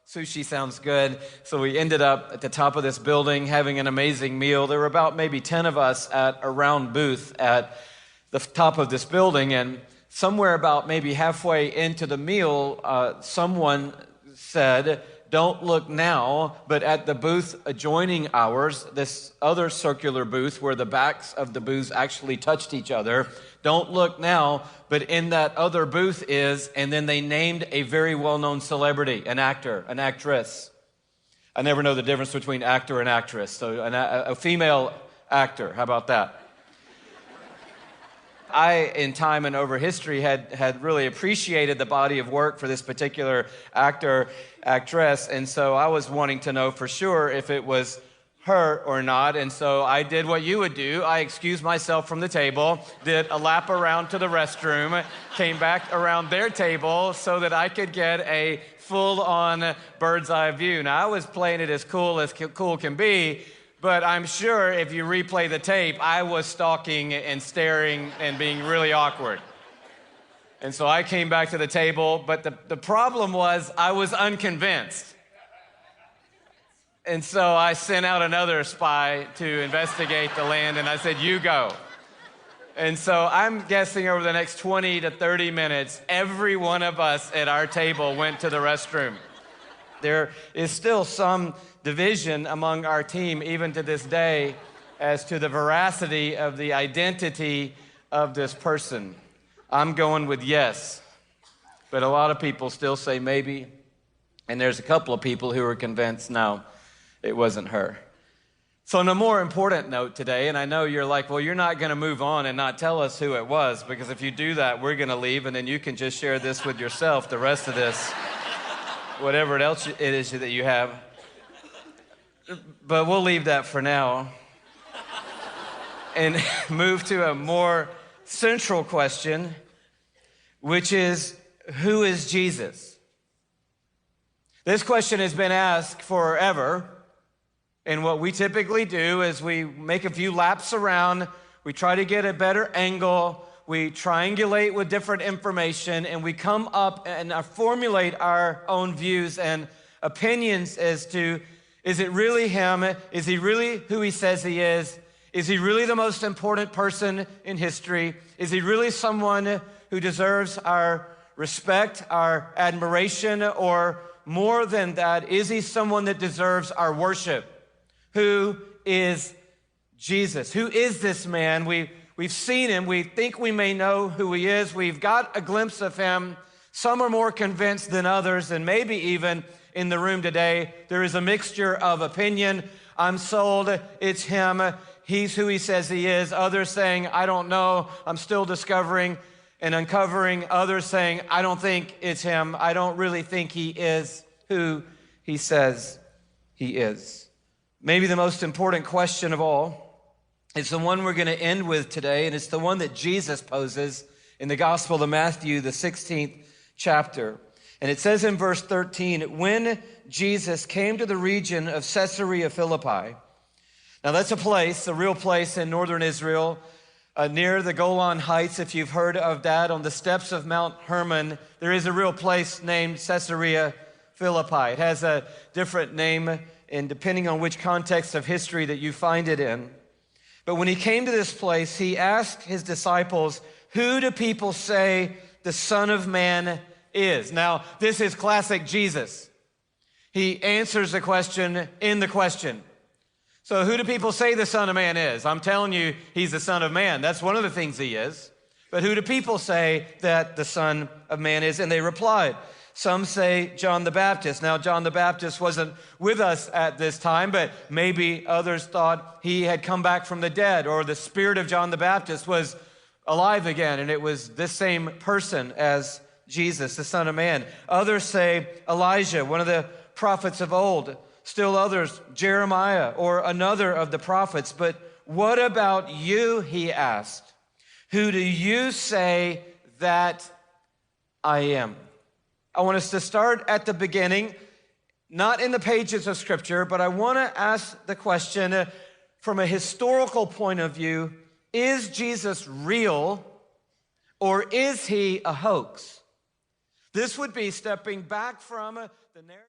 Sushi sounds good. So we ended up at the top of this building having an amazing meal. There were about maybe 10 of us at a round booth at the top of this building. And somewhere about maybe halfway into the meal, someone said, "Don't look now," but at the booth adjoining ours, this other circular booth where the backs of the booths actually touched each other, "Don't look now, but in that other booth is," and then they named a very well-known celebrity, an actor, an actress. I never know the difference between actor and actress, so a female actor, how about that? I, in time and over history, had really appreciated the body of work for this particular actor, actress, and so I was wanting to know for sure if it was her or not, and so I did what you would do. I excused myself from the table, did a lap around to the restroom, came back around their table so that I could get a full-on bird's eye view. Now, I was playing it as cool can be, but I'm sure if you replay the tape, I was stalking and staring and being really awkward. And so I came back to the table, but the problem was I was unconvinced. And so I sent out another spy to investigate the land, and I said, "You go." And so I'm guessing over the next 20 to 30 minutes, every one of us at our table went to the restroom. There is still some division among our team, even to this day, as to the veracity of the identity of this person. I'm going with yes, but a lot of people still say maybe, and there's a couple of people who are convinced, no, it wasn't her. So on a more important note today, and I know you're like, well, you're not going to move on and not tell us who it was, because if you do that, we're going to leave, and then you can just share this with yourself, the rest of this, whatever else it is that you have. But we'll leave that for now and move to a more central question, which is, who is Jesus? This question has been asked forever, and what we typically do is we make a few laps around, we try to get a better angle, we triangulate with different information, and we come up and formulate our own views and opinions as to, is it really him? Is he really who he says he is? Is he really the most important person in history? Is he really someone who deserves our respect, our admiration, or more than that, is he someone that deserves our worship? Who is Jesus? Who is this man? We've seen him. We think we may know who he is. We've got a glimpse of him. Some are more convinced than others, and maybe even in the room today, there is a mixture of opinion. I'm sold, it's him. He's who he says he is. Others saying, I don't know. I'm still discovering and uncovering. Others saying, I don't think it's him. I don't really think he is who he says he is. Maybe the most important question of all is the one we're going to end with today, and it's the one that Jesus poses in the Gospel of Matthew, the 16th chapter. And it says in verse 13, when Jesus came to the region of Caesarea Philippi. Now that's a real place in northern Israel, near the Golan Heights, if you've heard of that, on the steps of Mount Hermon. There is a real place named Caesarea Philippi. It has a different name, and depending on which context of history that you find it in. But when he came to this place, he asked his disciples, who do people say the Son of Man is? Now, this is classic Jesus. He answers the question in the question. So who do people say the Son of Man is? I'm telling you, he's the Son of Man. That's one of the things he is. But who do people say that the Son of Man is? And they replied, some say John the Baptist. Now, John the Baptist wasn't with us at this time, but maybe others thought he had come back from the dead, or the spirit of John the Baptist was alive again, and it was this same person as Jesus, the Son of Man. Others say Elijah, one of the prophets of old. Still others, Jeremiah, or another of the prophets. But what about you, he asked. Who do you say that I am? I want us to start at the beginning, not in the pages of Scripture, but I want to ask the question from a historical point of view, is Jesus real or is he a hoax? This would be stepping back from the narrative.